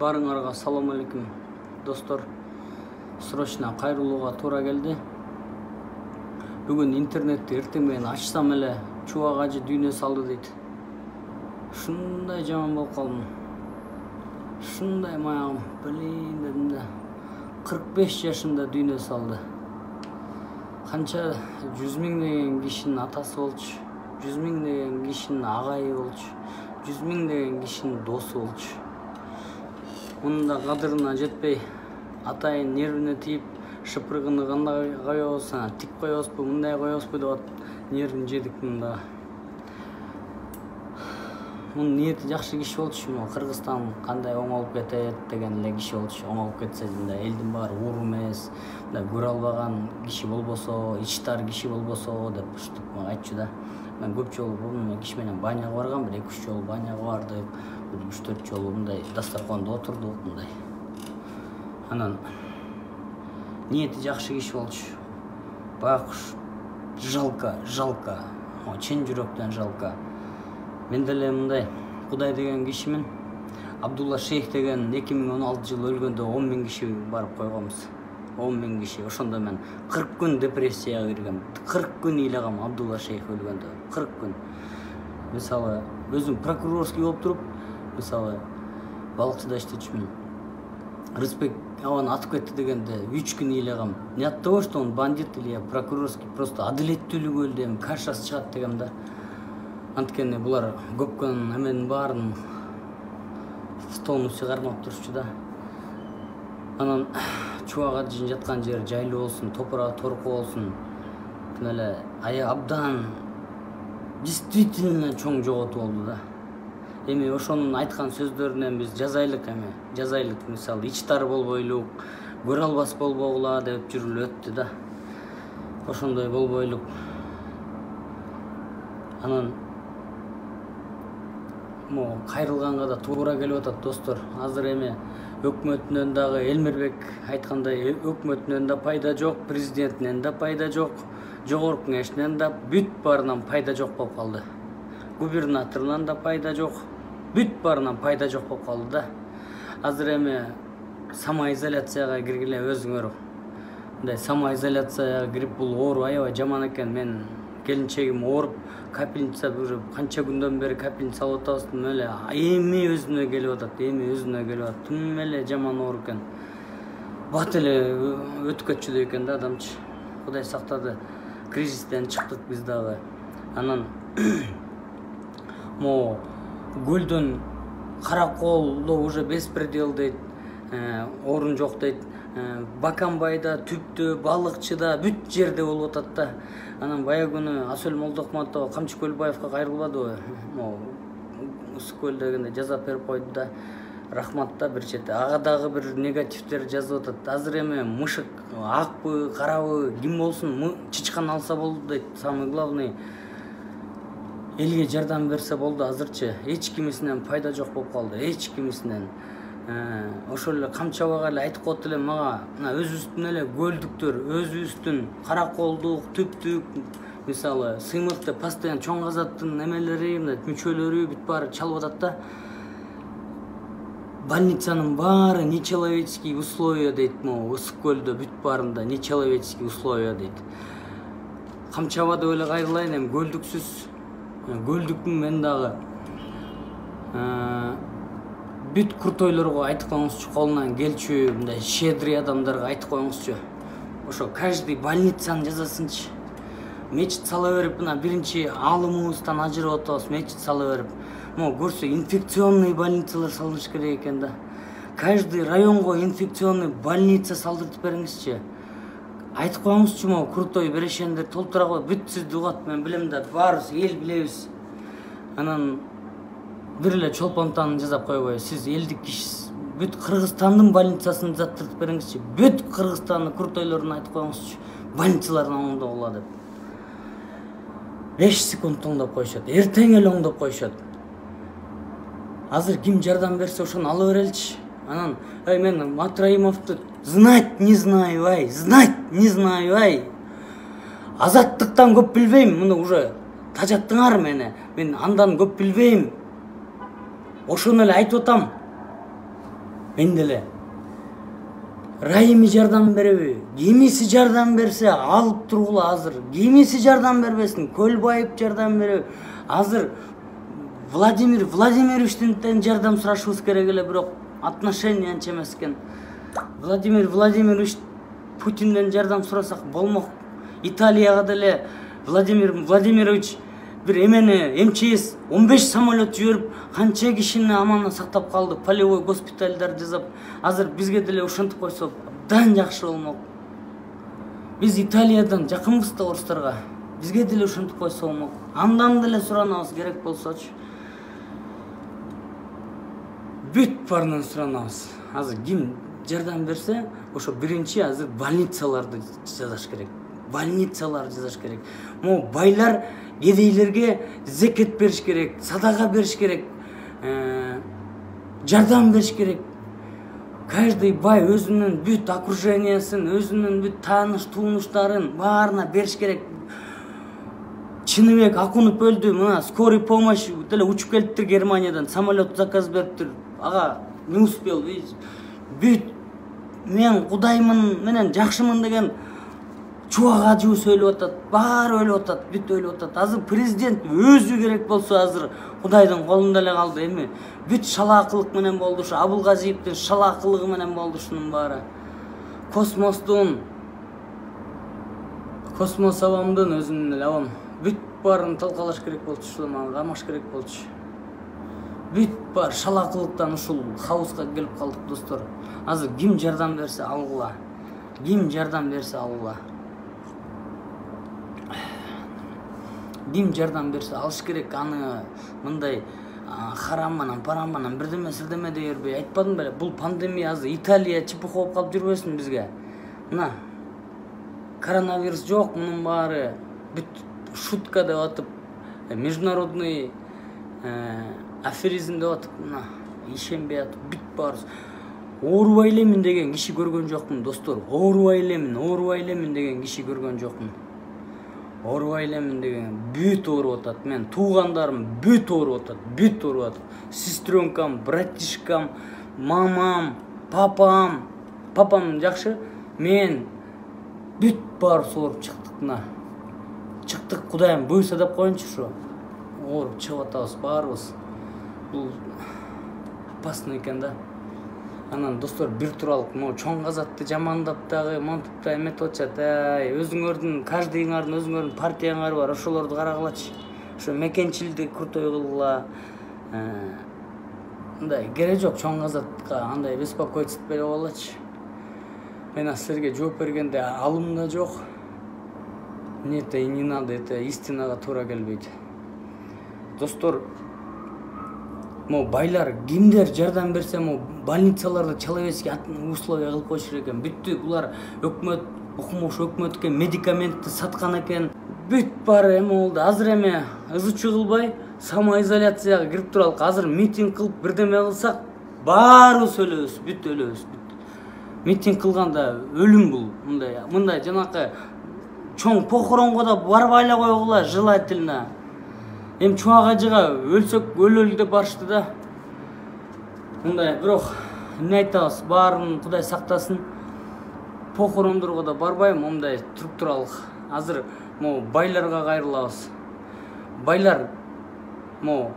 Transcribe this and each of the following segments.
Баарыңарга салам алейкум достор. Срочно кайрылууга туура келди. Бүгүн интернетти эртең менен ачсам эле Чубак ажы дүйнө салды дейт. Ушундай жаман болуп калдым. Ушундай маягым, блин дедим да. 45 жашында дүйнө салды. Канча 100 миң деген кишинин атасы болчу, 100 миң деген кишинин агайы болчу, 100 миң деген кишинин досу болчу. Мунун да кадырына жетпей, атайын нервине тийип, шыпыргыны кандай коебуз, тик коебузбу, мындай коебузбу деп нервин жедик мында. Мунун ниети жакшы киши болчу, Кыргызстан кандай оңолуп кетет деген эле киши болчу. Оңолуп кетсе да элдин баары уур эмес, көрө албаган киши болбосо, ичтар киши болбосо деп ушинтип айтчу да. Мен көп жолу бул киши менен баняга баргам, 1-2 жолу баняга бардык. 3-4 жолу мындай дастарханда отурдук мындай. Анан ниети жакшы киши болчу. Байкуш жалко, чын жүрөктөн жалко. Мен деле мындай Кудай деген кишимин. Абдулла Шейх деген 2016 жылы өлгөндө 10 миң киши барып койгонбуз. 10 миң киши. Ошондо мен 40 күн депрессияга киргем. 40 күн ыйлагам Абдулла Шейх өлгөндө. 40 күн. Мисалы, өзүм прокурорский болуп туруп, мисалы, балыкчыда иштечүмүн. Рыспек аваны атып кетти дегенде 3 күн ыйлагам. Не от того, что он бандит или прокурорский, просто адилеттүүлүгү өлдүм, кашасы чыгат дегем да. Анткени булар көпкөн эменин баарын в тонусе кармап турчу да. Анан Чубак ажынын жаткан жери жайлуу болсун, топурагы торку болсун. Эле абдан действительно чоң жоготуу болду да. Эми ошонун айткан сөздөрүнөн биз жазайлык мисалы ичтар болбойлук, көрө албас болбогула деп жүрүлүп өттү да. Ошондой болбойлук. Анан кайрылганга да туура келип атат достор. Азыр эми өкмөтүнөн дагы Элмирбек айткандай өкмөтүнөн да пайда жок, президентинен да пайда жок, жогорку кеңешинен да бүт баарынан пайда жок болуп калды. Губернаторунан да пайда жок, бүт баарынан пайда жок болуп калды да. Азыр эми самоизоляцияга киргиле өзүңөр. Мындай самоизоляцияга кирип бул оору аябай жаман экен. Мен келинчегим ооруп, капельница уже канча күндөн бери капельница алып атабыз. Эле эми өзүнө келип атат. Тым эле жаман оору экен. Бат эле өтүп кетчүдөй экен да адамчы. Кудай сактады. Кризистен чыктык биз дагы. Анан көлдөн Караколдо уже беспредел дейт, орун жок дейт. Баканбайда, Түптө, Балыкчыда бүт жерде болуп атат да. Анан бая күнү Асөл Молдохматова Камчы Көлбаевка кайрылбадыбы? Ысык-көл дегенде жазап берип койду да. Рахмат да бир чети. Ага дагы бир негативдер жазып атат. Азыр эми мышык акпы, карабы, ким болсун, чычкан алса болду дейт. Самый главный элге жардам берсе болду. Азырчы эч кимисинен пайда жок болуп калды. Эч кимисинен. Ошол эле Камчабага эле айтып коет элем мага, өзүбүздүн эле көлдүктөр, өзүбүздүн Караколдук, Түптүк, мисалы, Сыймыкты постоянно чоң казаттын эмелери, мүчөлөрү бүт баары чалып атат да. Больницанын баары нечеловеческие условия дейт, Ысык-көлдө бүт баарында нечеловеческие условия дейт. Камчабада эле кайрылайын, эми көлдүктүн мен дагы бүт куртойлорго айтып коюңузчу, колунан келчү, мындай щедрый адамдарга айтып коюңузчу. Ошо каждый больницанын жазасынчы. Мечит сала берип, биринчи алымыбыздан ажырап атабыз, мечит сала берип. Көрсө инфекционный больницалар салыш керек экен да. Каждый районго инфекционный больница салдыртып бериңизчи. Айтып коюңузчу, крутой берешендер толтура коюп, бүт сизди угат, мен билем да, баарыбыз эл билебиз. Анан бир эле чолпонтан жазап койбой, сиз элдик кишисиз. Бүт Кыргызстандын больницасын заттыртып бериңизчи. Бүт Кыргызстандын куртойлорун айтып коюңузчу. Больницаларын оңдоп була деп. 5 секунд оңдоп коюшат. Эртең эле оңдоп коюшат. Азыр ким жардам берсе ошону ала береличи. Анан, мен Матраимовду знать не знаю, Азаттыктан көп билбейм, муну уже тажаттыңар мени. Мен андан көп билбейм. Ошону эле айтып атам. Менделе Райымы жардам береби, кимиси жардам берсе алып тургула азыр, кимиси жардам бербесин, Көлбаев жардам береби. Азыр Владимир Владимировичтен жардам сурашыбыз керек эле, бирок отношения анча эмес экен. Владимир Владимирович Путинден жардам сурасак болмок. Италияга деле Владимир Владимирович бир эмени МЧС 15 самолет жиберип канча кишини аман сактап калды, полевой госпитальдар жасап. Азыр бизге деле ушинтип койсо абдан жакшы болмок. Биз Италиядан жакынбыз да орустарга. Бизге деле ушинтип койсо болмок. Андан деле суранабыз керек болсочу. Бүт баарынан суранабыз. Азыр ким жардам берсе, ошо биринчи азыр больницаларды жасаш керек. Больницалар жасаш керек. Могу байлар кедейлерге зекет бериш керек, садака бериш керек, жардам бериш керек. Каждый бай өзүнүн бүт окружениясын, өзүнүн бүт тааныш тууныштарын баарына бериш керек. Чыныбек Акунов өлдү, мына скорый помощь деле учуп келиптир Германиядан, самолет заказ бериптир. Ага, не успел, бүт мен Кудаймын менен жакшымын деген чубак ажуу сөйлөп атат, баары өлүп атат, бүт өлүп атат. Азыр президент өзү керек болсо азыр Кудайдын колунда эле калды эми. Бүт шалаакылык менен болду, ушу Абылгазиевдин шалаакылыгы менен болду ушунун баары. Космос абамдын өзүнүн эле абам. Бүт баарын талкалаш керек болчу, ушул камаш керек болчу. Бүт бар шалаакылыктан ушул хаоска келип калдык, достор. Азыр ким жардам берсе алгыла. Ким жардам берсе алгыла. Ким жардам берсе алыш керек. Аны мындай харам менен, парам менен бирдеме дей бербей. Айтпадым беле, бул пандемия азыр Италия чыпык болуп калып жүрбөсүн бизге. Мына коронавирус жок, мунун баары бүт шутка деп атып, международный аферизм деп атып, мына ишенбей атып, бүт баарыбыз. Оорубай элемин деген киши көргөн жокмун, достор. Оорубай элемин деген киши көргөн жокмун. Оорубай элемин деген бүт ооруп атат. Мен туугандарым бүт ооруп атат, бүт ооруп атат. Сестренкам, братишкам, мамам, папам жакшы. Мен бүт баарыбыз ооруп чыктык, мына. Чыктык, Кудайым буйрса деп коюнчу ушу. Ооруп чыгып атабыз баарыбыз. Бул опасно экен да. Анан достор, бир туралык могу чоң казатты жамандап дагы, монтуп да эметип атышат. Өзүңөрдүн, каждыйыңардын өзүңөрдүн партияңар бар, ошолорду карагылачы. Ошо мекенчилди крутой кылгыла. Мындай кереги жок чоң казатка, андай беспокоиться этпей болочу. Мен силерге жооп бергенде алымда жок. Это и не надо, это истинага туура келбейт. Достор, могу байлар кимдер жардам берсе, могу больницаларды человеческий условия кылып коюшур экен. Бүттү булар өкмөт, укмуш өкмөткө медикаментти саткан экен. Бүт баары эме болду. Азыр эме ызычуу кылбай самоизоляцияга кирип туралык. Азыр митинг кылып бирдеме кылсак, баарыбыз өлөбүз, бүт өлөбүз. Митинг кылганда өлүм бул. Мындай жанакы чоң похоронго да барбай эле койгула, желательно. Эми чубак ажыга өлсөк өлөлү деп барышты да. Мындай, бирок эмне айтабыз, баарын Кудай сактасын. Похорондорго да барбайм, мындай туруп туралык. Азыр могу байларга кайрылабыз. Байлар могу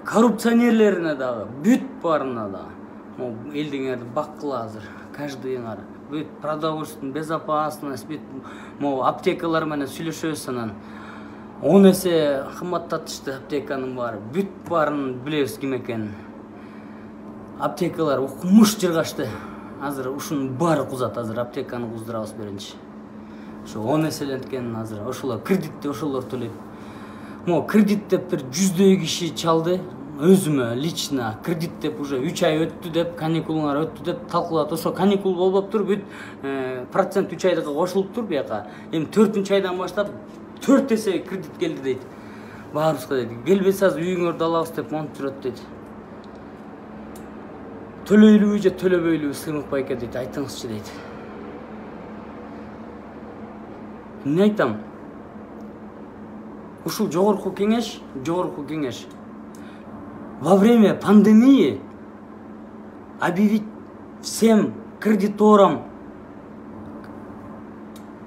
коррупционерлерине дагы, бүт баарына дагы могу элдиңерди баккыла азыр, каждыйыңар. Бүт продовольственный безопасность, бүт могу аптекалар менен сүйлөшөбүз, анан 10 эсе кымбаттатышты аптеканын баары. Бүт баарын билебиз ким экенин. Аптекалар укмуш жыргашты. Азыр ушунун баары кузат, азыр аптеканы куздурабыз биринчи. Ошо 10 эселенткенин азыр ошолор кредитти ошолор төлөйт. Могу кредит деп бир 100 киши чалды. Өзүмө лично кредит деп уже 3 ай өттү деп, каникулуңар өттү деп талкуулат. Ошо каникул болбоптур, бүт процент 3 айдыкка кошулуптур бияка. Эми 4-чү айдан баштап 4 эсе кредит келди дейт. Баарыбызга дейт. Келбесе азыр үйүңөрдү алабыз деп монтуп жүрөт дейт. Төлөйлүбү же төлөбөйлүбү Сыймык байке дейт, айтыңызчы дейт. Эмне айтам? Ушул жогорку кеңеш во время пандемии объявить всем кредиторам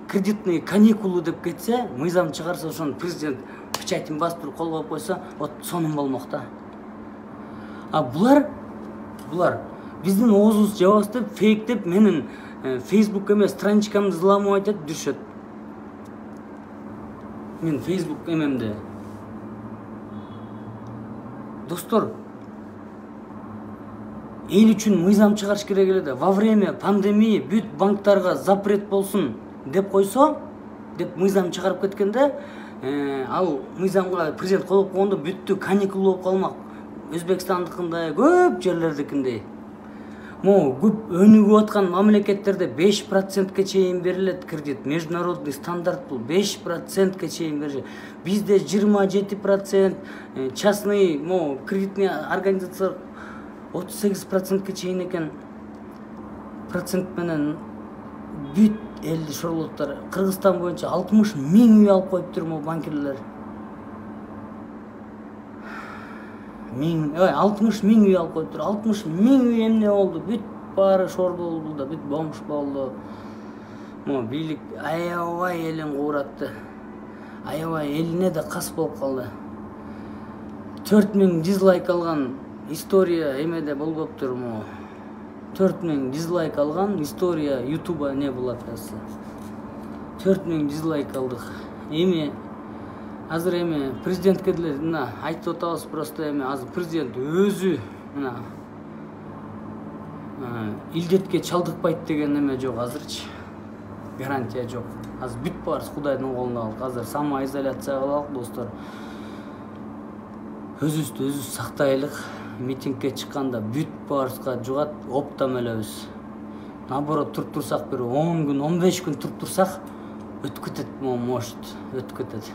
кредитные каникулы деп кетсе, мыйзам чыгарса, ошону президент печатин бастырып кол коюп койсо, вот сонун болмок да. А булар биздин оозубузду жабабыз деп, фейк деп менин Facebook эмес страничкамды взламывать этип жүрүшөт. Мен Facebook эмемде. Достор, эл үчүн мыйзам чыгарыш керек эле да. Во время пандемии бүт банктарга запрет болсун деп койсо, деп мыйзам чыгарып кеткенде, ал мыйзамга президент коюп койгондо бүттү каникул болуп калмак. Өзбекстандыкындай, көп жерлердикиндей. Көп өнүгүп аткан мамлекеттерде 5%ке чейин берилет кредит. Международный стандарт бул 5%ке чейин берилет. Бизде 27%, частный кредитный организация 38%ке чейин экен. Процент менен бүт элди шорлоттор. Кыргызстан боюнча 60 миң үй алып коюптур банкирлер. 60 миң үй алып коюптур. 60 миң үй эмне болду? Бүт баары шор болду да, бүт бомж болду. Бийлик аябай элин кууратты. Аябай элине да кас болуп калды. 4000 дизлайк алган история эмеде болбоптур. 4000 дизлайк алган история YouTube'a не болот эсе. 4000 дизлайк алдык. Азыр президентке деле айтып атабыз, просто азыр президент өзү илдетке чалдыкпайт деген эме жок азырчы. Гарантия жок. Азыр бүт баарыбыз Кудайдын колунда калдык. Азыр самоизоляцияга калдык, достор. Өзүбүздү өзүбүз сактайлык. Митингге чыкканда бүт баарыбызга жугат, оптом өлөбүз. Наоборот, туруп турсак, бир 10 күн, 15 күн туруп турсак, өтүп кетет, может, өтүп кетет.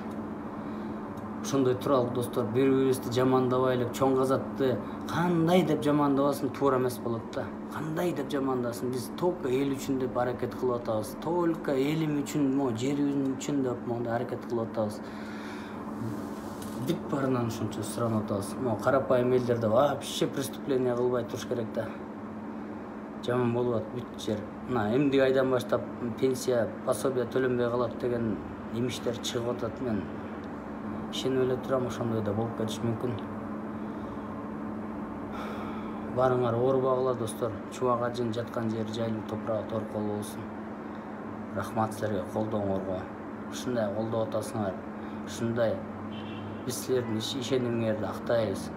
Ошондой туралык, достор, бири-бирибизди жамандабайлы, чоң казатты кандай деп жамандабасын, туура эмес болот да. Кандай деп жамандасын, биз только эл үчүн деп аракет кылып атабыз. Только элим үчүн, жерибиз үчүн деп аракет кылып атабыз. Бүт баарынан ошончо суранып атабыз. Карапайым элдерде вообще преступление кылбай туруш керек да. Жаман болуп атат бүт жер. Эмдиги айдан баштап пенсия, пособие төлөнбөй калат деген имиштер чыгып атат. Мен ишенип эле турам, ошондой да болуп кетиши мүмкүн. Барыңар оорубагыла, достор. Чубак ажын жаткан жер жайлуу, топурагы торкол болсун. Рахмат силерге колдооңорго. Ушундай колдоп атасыңар. Ушундай биз силердин ишенимиңерди актайбыз.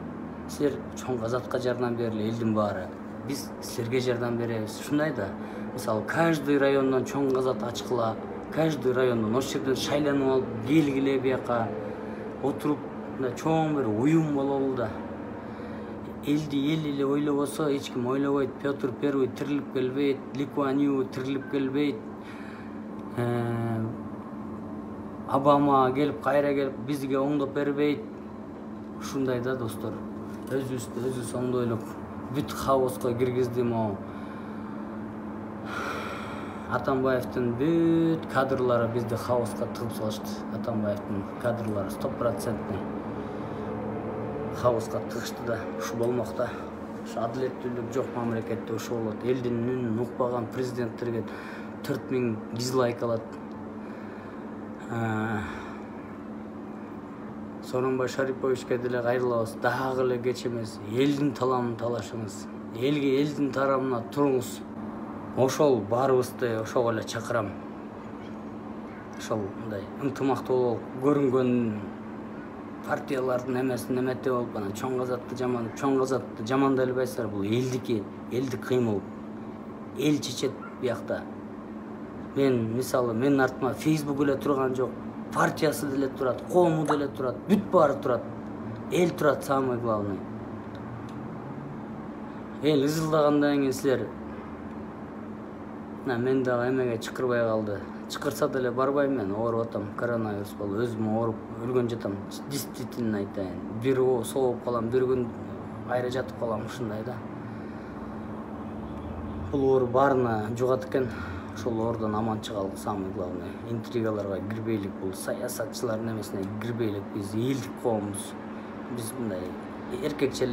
Силер чоң казатка жардам берели, элдин баары. Биз силерге жардам беребиз. Ушундай да. Мисалы, каждый райондон чоң казат ачкыла, каждый райондон ошол жерден шайланып алып келгиле бияка. Отуруп чоң бир уюм бололу да. Элди эл эле ойлобосо, эч ким ойлобойт. Петр Первый тирилип келбейт, Ли Куан Ю тирилип келбейт. Обама келип, кайра келип бизге оңдоп бербейт. Ушундай да, достор. Өзүбүз оңдойлук. Бүт хаоска киргизди Атамбаевдин бүт кадрлары бизди хаоска тыгып салышты. Атамбаевдин кадрлары 100% хаоска тыгышты да. Ушу болмок да. Ушу адилеттүүлүк жок мамлекетте ушу болот. Элдин үнүн укпаган президенттерге 4000 дизлайк алат. Сооронбай Шариповичке деле кайрылабыз. Дагы эле кеч эмес. Элдин таламын талашыңыз. Элдин тарамына туруңуз. Ошол баарыбызды ошого эле чакырам. Ошол мындай ынтымактуу болуп көрүнгөн партиялардын эмесин эмете болуп, чоң казатты жамандай албайсыздар. Бул элдик кыймыл. Эл чечет биякта. Мисалы, менин артыма Facebook эле турган жок, партиясы деле турат, коому деле турат, бүт баары турат. Эл турат, самый главный. Эл ызылдагандан кийин силер мен дагы эмеге чакырбай калды. Чакырса деле барбайм, мен ооруп атам, коронавирус болуп, өзүм ооруп өлгөн жатам. Действительно айтайын. Бир сооп калам, бир күн кайра жатып калам, ушундай да. Бул оору баарына жугат экен. Ошол оордон аман чыгалык, самый главный. Интригаларга кирбейлик, бул саясатчылардын эмесине кирбейлик. Биз элдик коомбуз. Биз мындай эркекчелик